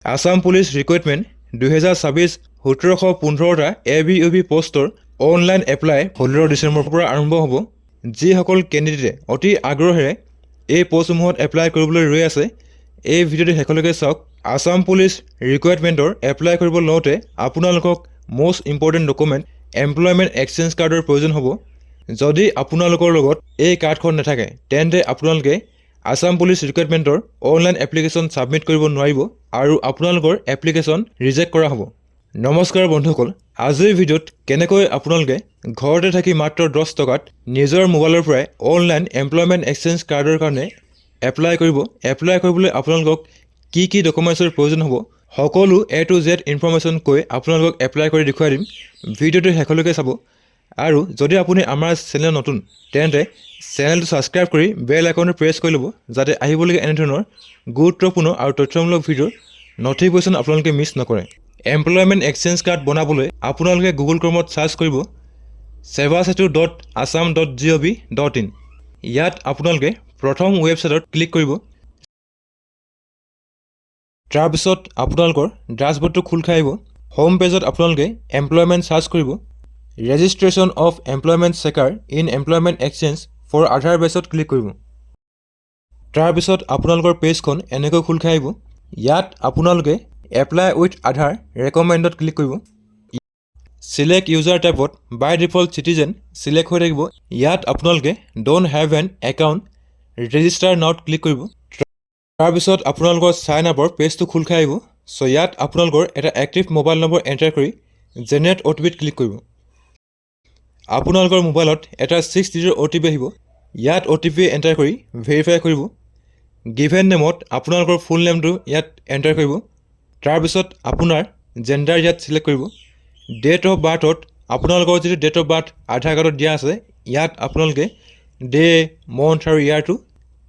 Assam police recruitment 2026 1715টা ABUB পোষ্টৰ online apply 16 ডিচেম্বৰৰ পৰা আৰম্ভ হ'ব। যিসকল কেণ্ডিডেটে অতি আগ্ৰহেৰে এই পোষ্টসমূহত এপ্লাই কৰিবলৈ ৰৈ আছে, এই ভিডিঅ'টো শেষলৈকে চাওক। আসাম পুলিচ ৰিক্ৰুইটমেণ্টৰ এপ্লাই কৰিব লওঁতে আপোনালোকক most important document employment exchange কাৰ্ডৰ প্ৰয়োজন হ'ব। যদি আপোনালোকৰ লগত এই কাৰ্ডখন নাথাকে তেন্তে আপোনালোকে আসাম পুলিচ ৰিক্ৰুইটমেণ্টৰ অনলাইন এপ্লিকেশ্যন ছাবমিট কৰিব নোৱাৰিব আৰু আপোনালোকৰ এপ্লিকেশ্যন ৰিজেক্ট কৰা হ'ব। নমস্কাৰ বন্ধুসকল, আজিৰ ভিডিঅ'ত কেনেকৈ আপোনালোকে ঘৰতে থাকি মাত্ৰ 10 টকাত নিজৰ মোবাইলৰ পৰাই অনলাইন এমপ্লয়মেণ্ট এক্সচেঞ্জ কাৰ্ডৰ কাৰণে এপ্লাই কৰিব। এপ্লাই কৰিবলৈ আপোনালোকক কি কি ডকুমেণ্টছৰ প্ৰয়োজন হ'ব সকলো A to Z ইনফৰ্মেশ্যন কৈ আপোনালোকক এপ্লাই কৰি দেখুৱাই দিম। ভিডিঅ'টো শেষলৈকে চাব আৰু যদি আপুনি আমাৰ চেনেল নতুন তেন্তে চেনেলটো ছাবস্ক্ৰাইব কৰি বেল আইকনটো প্ৰেছ কৰি ল'ব যাতে আহিবলগীয়া এনেধৰণৰ গুৰুত্বপূৰ্ণ আৰু তথ্যমূলক ভিডিঅ'ৰ নটিফিকেশ্যন আপোনালোকে মিছ নকৰে। এমপ্লয়মেণ্ট এক্সচেঞ্জ কাৰ্ড বনাবলৈ আপোনালোকে গুগল ক্ৰমত ছাৰ্চ কৰিব sevasetu.assam.gov.in। ইয়াত আপোনালোকে প্ৰথম ৱেবছাইটত ক্লিক কৰিব। তাৰপিছত আপোনালোকৰ ড্ৰাছবৰ্ডটো খোল খাই আহিব। হোম পেজত আপোনালোকে এমপ্লয়মেণ্ট ছাৰ্চ কৰিব। Registration of employment seeker in employment exchange for Aadhaar বেছত ক্লিক কৰিব। তাৰপিছত আপোনালোকৰ পেজখন এনেকৈ খোল খাই আহিব। ইয়াত আপোনালোকে এপ্লাই উইথ আধাৰ ৰেকমেণ্ডত ক্লিক কৰিব। চিলেক্ট ইউজাৰ টাইপত বাই ডিফল্ট চিটিজেন চিলেক্ট হৈ থাকিব। ইয়াত আপোনালোকে don't have an account register নাওত ক্লিক কৰিব। তাৰপিছত আপোনালোকৰ চাইন আপৰ পেজটো খোল খাই আহিব। চ' ইয়াত আপোনালোকৰ এটা এক্টিভ মোবাইল নম্বৰ এণ্টাৰ কৰি জেনেৰেট OTPত ক্লিক কৰিব। আপোনালোকৰ মোবাইলত এটা 6 ডিজিটৰ OTP আহিব। ইয়াত OTP এণ্টাৰ কৰি ভেৰিফাই কৰিব। গিভেন নেমত আপোনালোকৰ ফুল নেমটো ইয়াত এণ্টাৰ কৰিব। তাৰপিছত আপোনাৰ জেণ্ডাৰ ইয়াত চিলেক্ট কৰিব। ডেট অফ বাৰ্থত আপোনালোকৰ যিটো ডেট অফ বাৰ্থ আধাৰ কাৰ্ডত দিয়া আছে ইয়াত আপোনালোকে ডে, মন্থ আৰু ইয়াৰটো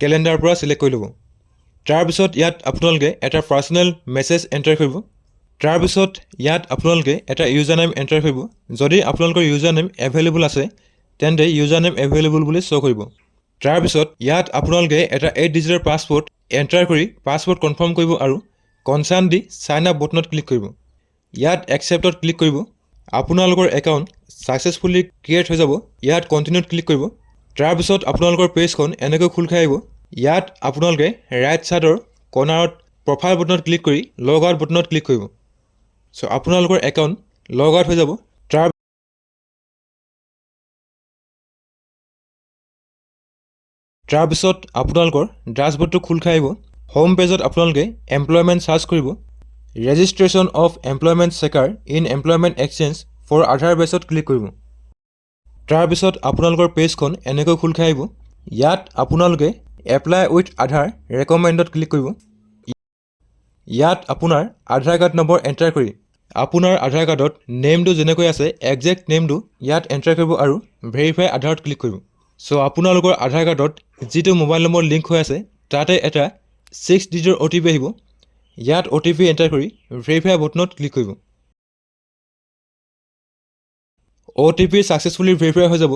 কেলেণ্ডাৰৰ পৰা চিলেক্ট কৰি ল'ব। তাৰপিছত ইয়াত আপোনালোকে এটা পাৰ্চনেল মেছেজ এণ্টাৰ কৰিব। তাৰপিছত ইয়াত আপোনালোকে এটা ইউজাৰ নেম এণ্টাৰ কৰিব। যদি আপোনালোকৰ ইউজাৰ নেম এভেইলেবল আছে তেন্তে ইউজাৰ নেম এভেইলেবল বুলি শ্ব' কৰিব। তাৰপিছত ইয়াত আপোনালোকে এটা 8 ডিজিটৰ পাছৱৰ্ড এণ্টাৰ কৰি পাছৱৰ্ড কনফাৰ্ম কৰিব আৰু কনচাৰ্ণ দি চাইন আপ বটনত ক্লিক কৰিব। ইয়াত একচেপ্টত ক্লিক কৰিব। আপোনালোকৰ একাউণ্ট ছাকচেছফুলি ক্ৰিয়েট হৈ যাব। ইয়াত কণ্টিনিউত ক্লিক কৰিব। তাৰপিছত আপোনালোকৰ পেজখন এনেকৈ খোল খাই আহিব। ইয়াত আপোনালোকে ৰাইট ছাইডৰ কৰ্নাৰত প্ৰফাইল বটনত ক্লিক কৰি লগ আউট বটনত ক্লিক কৰিব। চ' আপোনালোকৰ একাউণ্ট লগ আউট হৈ যাব। তাৰপিছত আপোনালোকৰ ড্ৰাছবৰ্ডটো খোল খাই আহিব। হোম পেজত আপোনালোকে এমপ্লয়মেণ্ট ছাৰ্চ কৰিব। Registration of employment seeker in employment exchange for Aadhaar বেছত ক্লিক কৰিব। তাৰপিছত আপোনালোকৰ পেজখন এনেকৈ খোল খাই আহিব। ইয়াত আপোনালোকে এপ্লাই উইথ আধাৰ ৰেকমেণ্ডত ক্লিক কৰিব। ইয়াত আপোনাৰ আধাৰ কাৰ্ড নম্বৰ এণ্টাৰ কৰি আপোনাৰ আধাৰ কাৰ্ডত নেমটো যেনেকৈ আছে একজেক্ট নেমটো ইয়াত এণ্টাৰ কৰিব আৰু ভেৰিফাই আধাৰত ক্লিক কৰিব। চ' আপোনালোকৰ আধাৰ কাৰ্ডত যিটো মোবাইল নম্বৰ লিংক হৈ আছে তাতে এটা 6 ডিজিটৰ OTP আহিব। ইয়াত OTP এণ্টাৰ কৰি ভেৰিফাই বটনত ক্লিক কৰিব। OTP ছাকচেছফুলি ভেৰিফাই হৈ যাব।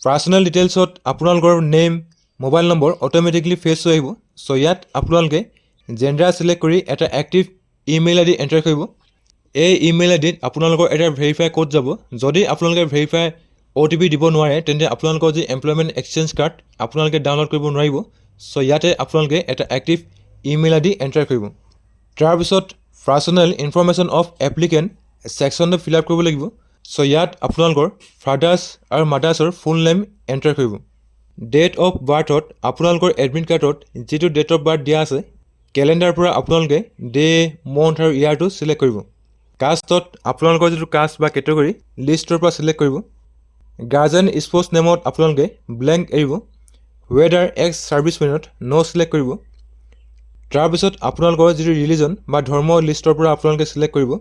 পাৰ্চনেল ডিটেইলছত আপোনালোকৰ name, mobile number automatically face হৈ আহিব। চ' ইয়াত আপোনালোকে জেণ্ডাৰ চিলেক্ট কৰি এটা এক্টিভ ইমেইল ID এণ্টাৰ কৰিব। এই ইমেইল IDত আপোনালোকৰ এটা ভেৰিফাই কোড যাব। যদি আপোনালোকে ভেৰিফাই OTP দিব নোৱাৰে তেন্তে আপোনালোকৰ যি এমপ্লয়মেণ্ট এক্সচেঞ্জ কাৰ্ড আপোনালোকে ডাউনলোড কৰিব নোৱাৰিব। চ' ইয়াতে আপোনালোকে এটা এক্টিভ ইমেইল ID এণ্টাৰ কৰিব। তাৰপিছত পাৰ্চনেল ইনফৰ্মেশ্যন অফ এপ্লিকেণ্ট ছেকশ্যনটো ফিল আপ কৰিব লাগিব। চ' ইয়াত আপোনালোকৰ ফাদাৰ্ছ আৰু মাদাৰ্ছৰ ফুল নেম এণ্টাৰ কৰিব। ডেট অফ বাৰ্থত আপোনালোকৰ এডমিট কাৰ্ডত যিটো ডেট অফ বাৰ্থ দিয়া আছে কেলেণ্ডাৰৰ পৰা আপোনালোকে ডে, মন্থ আৰু ইয়াৰটো চিলেক্ট কৰিব। কাষ্টত আপোনালোকৰ যিটো কাষ্ট বা কেটেগৰী লিষ্টৰ পৰা চিলেক্ট কৰিব। গাৰ্জেন স্প'জ নেমত আপোনালোকে ব্লেংক এৰিব। ৱেডাৰ এক্স ছাৰ্ভিচমেনত ন' চিলেক্ট কৰিব। তাৰপিছত আপোনালোকৰ যিটো ৰিলিজন বা ধৰ্ম লিষ্টৰ পৰা আপোনালোকে চিলেক্ট কৰিব।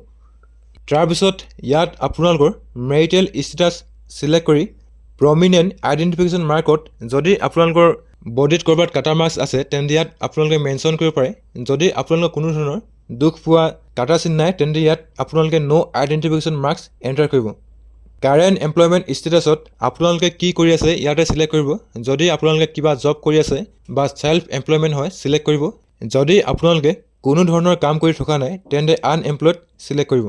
তাৰপিছত ইয়াত আপোনালোকৰ মেৰিটেল ষ্টেটাছ চিলেক্ট কৰি প্ৰমিনেণ্ট আইডেণ্টিফিকেশ্যন মাৰ্কত যদি আপোনালোকৰ বডিত ক'ৰবাত কাটা মাৰ্কছ আছে তেন্তে ইয়াত আপোনালোকে মেনশ্যন কৰিব পাৰে। যদি আপোনালোকৰ কোনো ধৰণৰ দুখ পোৱা কাটা চিন নাই তেন্তে ইয়াত আপোনালোকে ন' আইডেণ্টিফিকেশ্যন মাৰ্কছ এণ্টাৰ কৰিব। কাৰেণ্ট এমপ্লয়মেণ্ট ষ্টেটাছত আপোনালোকে কি কৰি আছে ইয়াতে চিলেক্ট কৰিব। যদি আপোনালোকে কিবা জব কৰি আছে বা ছেল্ফ এমপ্লয়মেণ্ট হয় চিলেক্ট কৰিব। যদি আপোনালোকে কোনো ধৰণৰ কাম কৰি থকা নাই তেন্তে আনএমপ্লয়ড চিলেক্ট কৰিব।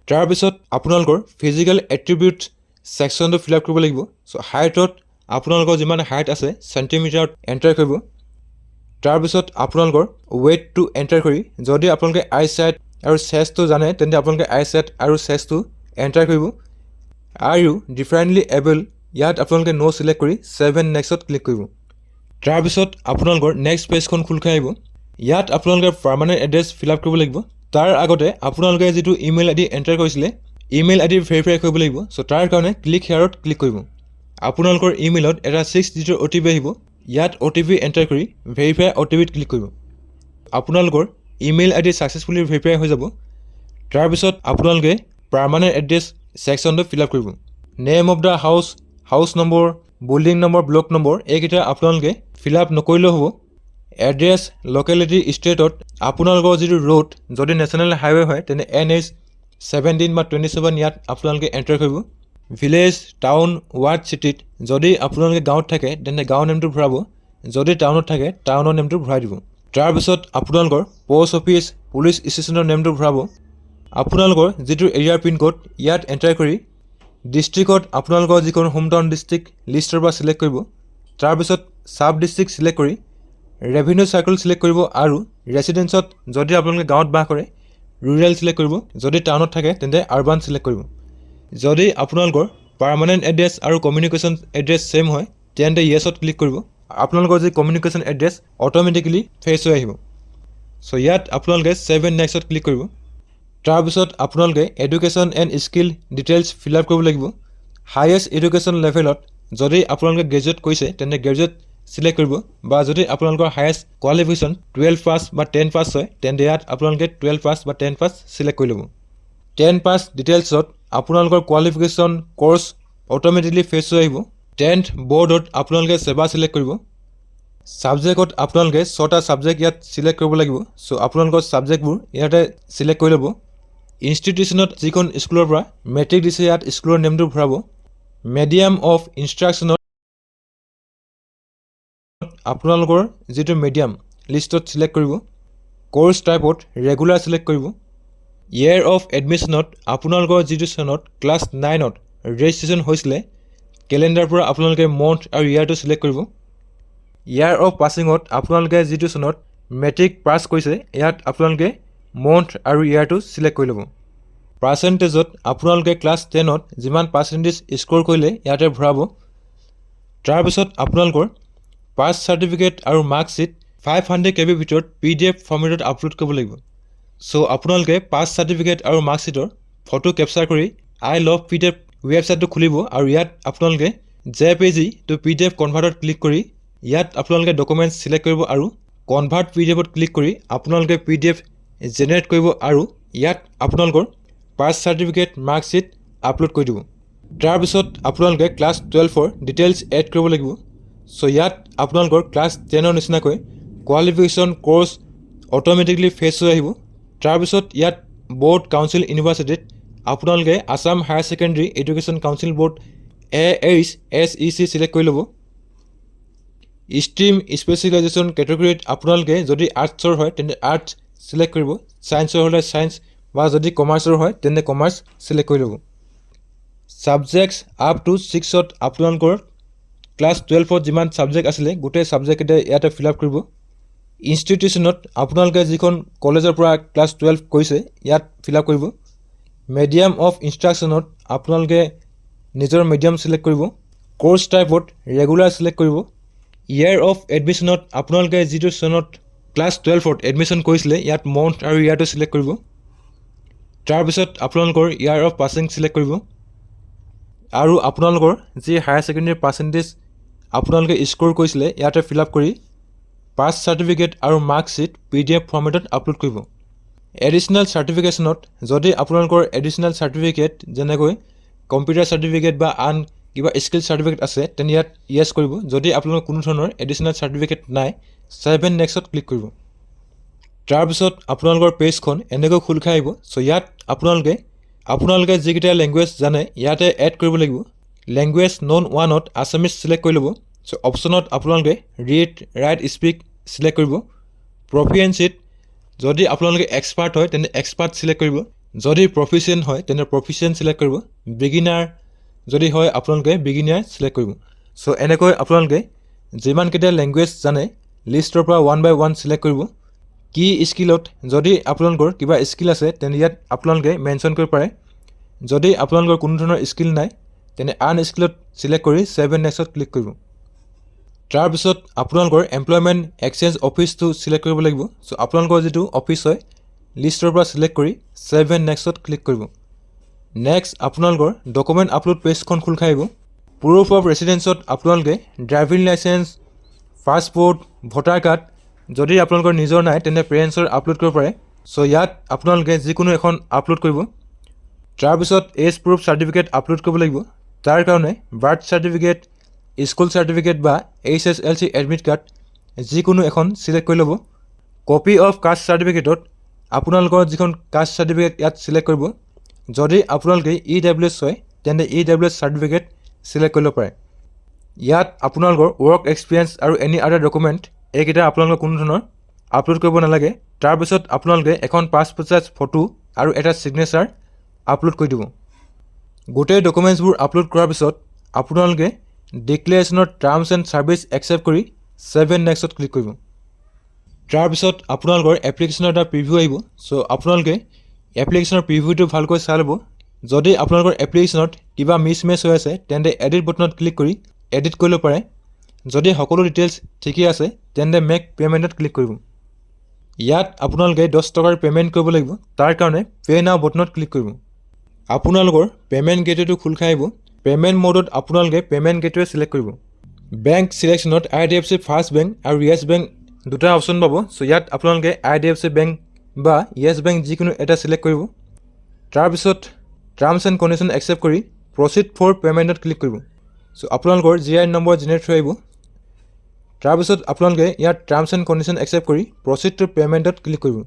তাৰপিছত আপোনালোকৰ ফিজিকেল এট্ৰিবিউটছ ছেকশ্যনটো ফিল আপ কৰিব লাগিব। চ' হাইটত আপোনালোকৰ যিমান হাইট আছে চেণ্টিমিটাৰত এণ্টাৰ কৰিব। তাৰপিছত আপোনালোকৰ ৱেইটটো এণ্টাৰ কৰি যদি আপোনালোকে আই চাইট আৰু চেষ্টটো জানে তেন্তে আপোনালোকে আই চাইট আৰু চেষ্টটো এণ্টাৰ কৰিব। আৰু ডিফাৰেণ্টলি এবল ইয়াত আপোনালোকে ন' চিলেক্ট কৰি 7 নেক্সট ক্লিক কৰিব। তাৰপিছত আপোনালোকৰ নেক্সট পেজখন খোল খাই আহিব। ইয়াত আপোনালোকে পাৰ্মানেণ্ট এড্ৰেছ ফিল আপ কৰিব লাগিব। তাৰ আগতে আপোনালোকে যিটো ইমেইল আই ডি এণ্টাৰ কৰিছিলে ইমেইল আই ডি ভেৰিফাই কৰিব লাগিব। চ' তাৰ কাৰণে ক্লিক হেয়াৰত ক্লিক কৰিব। আপোনালোকৰ ইমেইলত এটা 6 ডিজিটৰ OTP আহিব। ইয়াত OTP এণ্টাৰ কৰি ভেৰিফাই OTPত ক্লিক কৰিব। আপোনালোকৰ ইমেইল আই ডি ছাকচেছফুলি ভেৰিফাই হৈ যাব। তাৰপিছত আপোনালোকে পাৰ্মানেণ্ট এড্ৰেছ ছেকশ্যনটো ফিল আপ কৰিব। Name of the house, house number, building number, block number এইকেইটা আপোনালোকে ফিল আপ নকৰিলেও হ'ব। এড্ৰেছ, লোকেলিটি, ষ্টেটত আপোনালোকৰ যিটো ৰোড যদি নেশ্যনেল হাইৱে হয় তেনে NH 17 বা 27 ইয়াত আপোনালোকে এণ্টাৰ কৰিব। ভিলেজ, টাউন, ৱাৰ্ড, চিটিত যদি আপোনালোকে গাঁৱত থাকে তেন্তে গাঁৱৰ নেমটো ভৰাব। যদি টাউনত থাকে টাউনৰ নেমটো ভৰাই দিব। তাৰপিছত আপোনালোকৰ প'ষ্ট অফিচ, পুলিচ ষ্টেচনৰ নেমটো ভৰাব। আপোনালোকৰ যিটো এৰিয়াৰ পিনক'ড ইয়াত এণ্টাৰ কৰি ডিষ্ট্ৰিক্টত আপোনালোকৰ যিখন হোম টাউন ডিষ্ট্ৰিক্ট লিষ্টৰ পৰা চিলেক্ট কৰিব। তাৰপিছত ছাব ডিষ্ট্ৰিক্ট চিলেক্ট কৰি ৰেভিনিউ চাৰ্কল চিলেক্ট কৰিব আৰু ৰেচিডেঞ্চত যদি আপোনালোকে গাঁৱত বাস কৰে ৰুৰেল চিলেক্ট কৰিব। যদি টাউনত থাকে তেন্তে আৰ্বান চিলেক্ট কৰিব। যদি আপোনালোকৰ পাৰ্মানেণ্ট এড্ৰেছ আৰু কমিউনিকেশ্যন এড্ৰেছ ছেইম হয় তেন্তে য়েছত ক্লিক কৰিব। আপোনালোকৰ যি কমিউনিকেশ্যন এড্ৰেছ অট'মেটিকেলি ফেচ হৈ আহিব। চ' ইয়াত আপোনালোকে 7 নেক্সটত ক্লিক কৰিব। তাৰপিছত আপোনালোকে education and skill details feel up কৰিব লাগিব। হাইয়েষ্ট এডুকেশ্যন লেভেলত যদি আপোনালোকে গ্ৰেজুৱেট কৰিছে তেন্তে গ্ৰেজুৱেট চিলেক্ট কৰিব, বা যদি আপোনালোকৰ হাইয়েষ্ট কোৱালিফিকেশ্যন 12 পাছ বা 10 পাছ হয় তেন্তে ইয়াত আপোনালোকে 12 পাছ বা 10 পাছ চিলেক্ট কৰি ল'ব। 10 পাছ ডিটেইলছত আপোনালোকৰ কোৱালিফিকেশ্যন কৰ্চ অট'মেটিকলি ফেচ হৈ আহিব। 10th বৰ্ডত আপোনালোকে ছেবা চিলেক্ট কৰিব। ছাবজেক্টত আপোনালোকে 6টা ছাবজেক্ট ইয়াত চিলেক্ট কৰিব লাগিব। চ' আপোনালোকৰ ছাবজেক্টবোৰ ইয়াতে চিলেক্ট কৰি ল'ব। ইনষ্টিটিউশ্যনত যিখন স্কুলৰ পৰা মেট্ৰিক দিছে ইয়াত স্কুলৰ নেমটো ভৰাব। মেডিয়াম অফ ইনষ্ট্ৰাকশ্যনত আপোনালোকৰ যিটো মিডিয়াম লিষ্টত চিলেক্ট কৰিব। কৰ্চ টাইপত ৰেগুলাৰ চিলেক্ট কৰিব। ইয়েৰ অফ এডমিশ্যনত আপোনালোকৰ যিটো চনত ক্লাছ 9ত ৰেজিষ্ট্ৰেশ্যন হৈছিলে কেলেণ্ডাৰৰ পৰা আপোনালোকে মন্থ আৰু ইয়াৰটো চিলেক্ট কৰিব। ইয়াৰ অফ পাছিঙত আপোনালোকে যিটো চনত মেট্ৰিক পাছ কৰিছে ইয়াত আপোনালোকে মন্থ আৰু ইয়াৰটো চিলেক্ট কৰি ল'ব। পাৰ্চেণ্টেজত আপোনালোকে ক্লাছ 10ত যিমান পাৰ্চেণ্টেজ স্ক'ৰ কৰিলে ইয়াতে ভৰাব। তাৰপিছত আপোনালোকৰ পাছ চাৰ্টিফিকেট আৰু মাৰ্কশ্বিট 500 KB ভিতৰত PDF ফৰ্মেটত আপলোড কৰিব লাগিব। চ' আপোনালোকে পাছ চাৰ্টিফিকেট আৰু মাৰ্কশ্বিটৰ ফটো কেপচাৰ কৰি আই লভ PDF ৱেবছাইটটো খুলিব আৰু ইয়াত আপোনালোকে JPG টু PDF কনভাৰ্টত ক্লিক কৰি ইয়াত আপোনালোকে ডকুমেণ্টছ চিলেক্ট কৰিব আৰু কনভাৰ্ট PDFত ক্লিক কৰি আপোনালোকে PDF জেনেৰেট কৰিব আৰু ইয়াত আপোনালোকৰ পাছ চাৰ্টিফিকেট মাৰ্কশ্বিট আপলোড কৰি দিব। তাৰপিছত আপোনালোকে ক্লাছ 12ৰ ডিটেইলছ এড কৰিব লাগিব। চ' ইয়াত আপোনালোকৰ ক্লাছ 10ৰ নিচিনাকৈ কোৱালিফিকেশ্যন কৰ্চ অট'মেটিকলি ফেচ হৈ আহিব। তাৰপিছত ইয়াত ব'ৰ্ড কাউন্সিল ইউনিভাৰ্চিটিত আপোনালোকে Assam higher secondary education council board AHSEC select কৰি ল'ব। ষ্ট্ৰীম স্পেচিয়েলাইজেশ্যন কেটেগৰীত আপোনালোকে যদি আৰ্টছৰ হয় তেন্তে আৰ্টছ চিলেক্ট কৰিব, ছায়েন্সৰ হ'লে ছায়েন্স, বা যদি কমাৰ্চৰ হয় তেন্তে কমাৰ্চ চিলেক্ট কৰি ল'ব। ছাবজেক্টছ আপ টু 6ত আপোনালোকৰ ক্লাছ 12ত যিমান ছাবজেক্ট আছিলে গোটেই ছাবজেক্টকেইটা ইয়াতে ফিল আপ কৰিব। ইনষ্টিটিউশ্যনত আপোনালোকে যিখন কলেজৰ পৰা ক্লাছ 12 কৰিছে ইয়াত ফিল আপ কৰিব। মেডিয়াম অফ ইনষ্ট্ৰাকশ্যনত আপোনালোকে নিজৰ মিডিয়াম চিলেক্ট কৰিব। কৰ্চ টাইপত ৰেগুলাৰ চিলেক্ট কৰিব। ইয়েৰ অফ এডমিশ্যনত আপোনালোকে যিটো চনত ক্লাছ 12ত এডমিশ্যন কৰিছিলে ইয়াত মন্থ আৰু ইয়াৰটো চিলেক্ট কৰিব। তাৰপিছত আপোনালোকৰ ইয়াৰ অফ পাছিং চিলেক্ট কৰিব আৰু আপোনালোকৰ যি হায়াৰ ছেকেণ্ডেৰী পাৰ্চেণ্টেজ আপোনালোকে স্ক'ৰ কৰিছিলে ইয়াতে ফিল আপ কৰি পাছ চাৰ্টিফিকেট আৰু মাৰ্কশ্বিট PDF ফৰ্মেটত আপলোড কৰিব। এডিশ্যনেল চাৰ্টিফিকেশ্যনত যদি আপোনালোকৰ এডিশ্যনেল চাৰ্টিফিকেট যেনেকৈ কম্পিউটাৰ চাৰ্টিফিকেট বা আন কিবা স্কিল চাৰ্টিফিকেট আছে তেন্তে ইয়াত য়েছ কৰিব। যদি আপোনালোকৰ কোনো ধৰণৰ এডিশ্যনেল চাৰ্টিফিকেট নাই 7 নেক্সটত ক্লিক কৰিব। তাৰপিছত আপোনালোকৰ পেজখন এনেকৈ খোল খাই আহিব। চ' ইয়াত আপোনালোকে যিকেইটা লেংগুৱেজ জানে ইয়াতে এড কৰিব লাগিব। লেংগুৱেজ নন 1ত আছামিজ চিলেক্ট কৰি ল'ব। চ' অপশ্যনত আপোনালোকে ৰিড, ৰাইট, স্পীক চিলেক্ট কৰিব। প্ৰফিয়েঞ্চিত যদি আপোনালোকে এক্সপাৰ্ট হয় তেন্তে এক্সপাৰ্ট চিলেক্ট কৰিব, যদি প্ৰফিচিয়েণ্ট হয় তেন্তে প্ৰফিচিয়েণ্ট চিলেক্ট কৰিব, বিগিনাৰ যদি হয় আপোনালোকে বিগিনাৰ চিলেক্ট কৰিব। চ' এনেকৈ আপোনালোকে যিমানকেইটা লেংগুৱেজ জানে লিষ্টৰ পৰা 1 by 1 চিলেক্ট কৰিব। কি স্কিলত যদি আপোনালোকৰ কিবা স্কিল আছে তেন্তে ইয়াত আপোনালোকে মেনশ্যন কৰিব পাৰে। যদি আপোনালোকৰ কোনো ধৰণৰ স্কিল নাই তেন্তে আন স্কিলত চিলেক্ট কৰি ছেভ এণ্ড নেক্সটত ক্লিক কৰিব। তাৰপিছত আপোনালোকৰ এমপ্লয়মেণ্ট এক্সচেঞ্জ অফিচটো চিলেক্ট কৰিব লাগিব। চ' আপোনালোকৰ যিটো অফিচ হয় লিষ্টৰ পৰা চিলেক্ট কৰি ছেভ এণ্ড নেক্সটত ক্লিক কৰিব। নেক্সট আপোনালোকৰ ডকুমেণ্ট আপলোড পেজখন খোল খাই আহিব। প্ৰুফ অফ ৰেচিডেঞ্চত আপোনালোকে driving licence, passport, voter card, যদি আপোনালোকৰ নিজৰ নাই তেন্তে পেৰেণ্টছৰ আপলোড কৰিব পাৰে। চ' ইয়াত আপোনালোকে যিকোনো এখন আপলোড কৰিব। তাৰপিছত এজ প্ৰুফ চাৰ্টিফিকেট আপলোড কৰিব লাগিব। তাৰ কাৰণে বাৰ্থ চাৰ্টিফিকেট, স্কুল চাৰ্টিফিকেট বা HSLC এডমিট কাৰ্ড যিকোনো এখন চিলেক্ট কৰি ল'ব। কপি অফ কাষ্ট চাৰ্টিফিকেটত আপোনালোকৰ যিখন কাষ্ট চাৰ্টিফিকেট ইয়াত চিলেক্ট কৰিব। যদি আপোনালোকে EWS হয় তেন্তে EWS চাৰ্টিফিকেট চিলেক্ট কৰিব পাৰে। ইয়াত আপোনালোকৰ ৱৰ্ক এক্সপিৰিয়েঞ্চ আৰু এনি আদাৰ ডকুমেণ্ট এইকেইটা আপোনালোকৰ কোনো ধৰণৰ আপলোড কৰিব নালাগে। তাৰপিছত আপোনালোকে এখন পাছপৰ্ট চাইজ ফটো আৰু এটা ছিগনেচাৰ আপলোড কৰি দিব। গোটেই ডকুমেণ্টছবোৰ আপলোড কৰাৰ পিছত আপোনালোকে ডিক্লেৰেশ্যনৰ টাৰ্মছ এণ্ড ছাৰ্ভিচ একচেপ্ট কৰি ছেভ এণ্ড নেক্সটত ক্লিক কৰিব। তাৰপিছত আপোনালোকৰ এপ্লিকেশ্যনৰ এটা প্ৰিভিউ আহিব। চ' আপোনালোকে এপ্লিকেশ্যনৰ প্ৰিভিউটো ভালকৈ চাই ল'ব। যদি আপোনালোকৰ এপ্লিকেশ্যনত কিবা মিছমেচ হৈ আছে তেন্তে এডিট বটনত ক্লিক কৰি এডিট কৰি ল'ব পাৰে। যদি সকলো ডিটেইলছ ঠিকেই আছে তেন্তে মেক পে'মেণ্টত ক্লিক কৰিব। ইয়াত আপোনালোকে 10 টকাৰ পে'মেণ্ট কৰিব লাগিব। তাৰ কাৰণে পে' নাও বটনত ক্লিক কৰিব। আপোনালোকৰ পে'মেণ্ট গেটৱে'টো খোল খাই আহিব। পে'মেণ্ট মডত আপোনালোকে পে'মেণ্ট গেটৱে' চিলেক্ট কৰিব। বেংক চিলেকশ্যনত IDFC ফাৰ্ষ্ট বেংক আৰু য়েছ বেংক দুটা অপশ্যন পাব। চ' ইয়াত আপোনালোকে IDFC বেংক বা য়েছ বেংক যিকোনো এটা চিলেক্ট কৰিব। তাৰপিছত টাৰ্মছ এণ্ড কণ্ডিশ্যন একচেপ্ট কৰি প্ৰচিড ফৰ পে'মেণ্টত ক্লিক কৰিব। চ' আপোনালোকৰ GIN নম্বৰ জেনেৰেট হৈ আহিব। তাৰপিছত আপোনালোকে ইয়াত টাৰ্মছ এণ্ড কণ্ডিশ্যন একচেপ্ট কৰি প্ৰচিড টু পে'মেণ্টত ক্লিক কৰিব।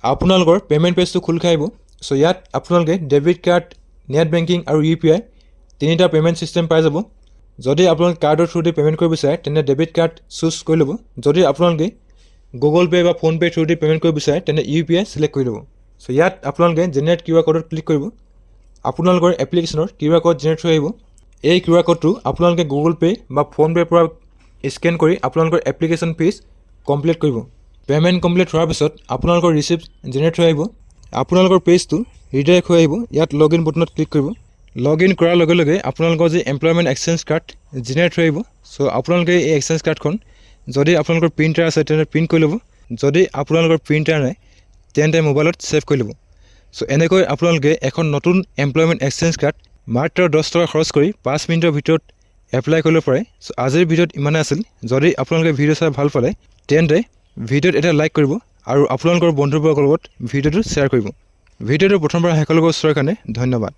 আপোনালোকৰ পে'মেণ্ট পেজটো খোল খাই আহিব। চ' ইয়াত আপোনালোকে ডেবিট কাৰ্ড, নেট বেংকিং আৰু UPI তিনিটা পে'মেণ্ট ছিষ্টেম পাই যাব। যদি আপোনালোকে কাৰ্ডৰ থ্ৰুদি পে'মেণ্ট কৰিব বিচাৰে তেন্তে ডেবিট কাৰ্ড চুজ কৰি ল'ব। যদি আপোনালোকে গুগল পে' বা ফোন পে' থ্ৰুদি পে'মেণ্ট কৰিব বিচাৰে তেন্তে UPI চিলেক্ট কৰি ল'ব। চ' ইয়াত আপোনালোকে জেনেৰেট QR ক'ডত ক্লিক কৰিব। আপোনালোকৰ এপ্লিকেশ্যনৰ QR ক'ড জেনেৰেট হৈ আহিব। এই QR ক'ডটো আপোনালোকে গুগল পে' বা ফোন পে'ৰ পৰা স্কেন কৰি আপোনালোকৰ এপ্লিকেশ্যন ফিজ কমপ্লিট কৰিব। পে'মেণ্ট কমপ্লিট হোৱাৰ পিছত আপোনালোকৰ ৰিচিপ্ট জেনেৰেট হৈ আহিব। আপোনালোকৰ পেজটো ৰিডাইৰেক্ট হৈ আহিব। ইয়াত লগ ইন বটনত ক্লিক কৰিব। লগ ইন কৰাৰ লগে লগে আপোনালোকৰ যি এমপ্লয়মেণ্ট এক্সচেঞ্জ কাৰ্ড জেনেৰেট হৈ আহিব। চ' আপোনালোকে এই এক্সচেঞ্জ কাৰ্ডখন যদি আপোনালোকৰ প্ৰিণ্টাৰ আছে তেন্তে প্ৰিণ্ট কৰি ল'ব। যদি আপোনালোকৰ প্ৰিণ্টাৰ নাই তেন্তে মোবাইলত ছেভ কৰি ল'ব। চ' এনেকৈ আপোনালোকে এখন নতুন এমপ্লয়মেণ্ট এক্সচেঞ্জ কাৰ্ড মাত্ৰ 10 টকা খৰচ কৰি 5 মিনিটৰ ভিতৰত এপ্লাই কৰিব পাৰে। চ' আজিৰ ভিডিঅ'ত ইমানে আছিল। যদি আপোনালোকে ভিডিঅ' চাই ভাল পালে তেন্তে ভিডিঅ'ত এটা লাইক কৰিব আৰু আপোনালোকৰ বন্ধুবৰ্গৰ লগত ভিডিঅ'টো শ্বেয়াৰ কৰিব। ভিডিঅ'টো প্ৰথমবাৰ শেষলৈকে চোৱাৰ কাৰণে ধন্যবাদ।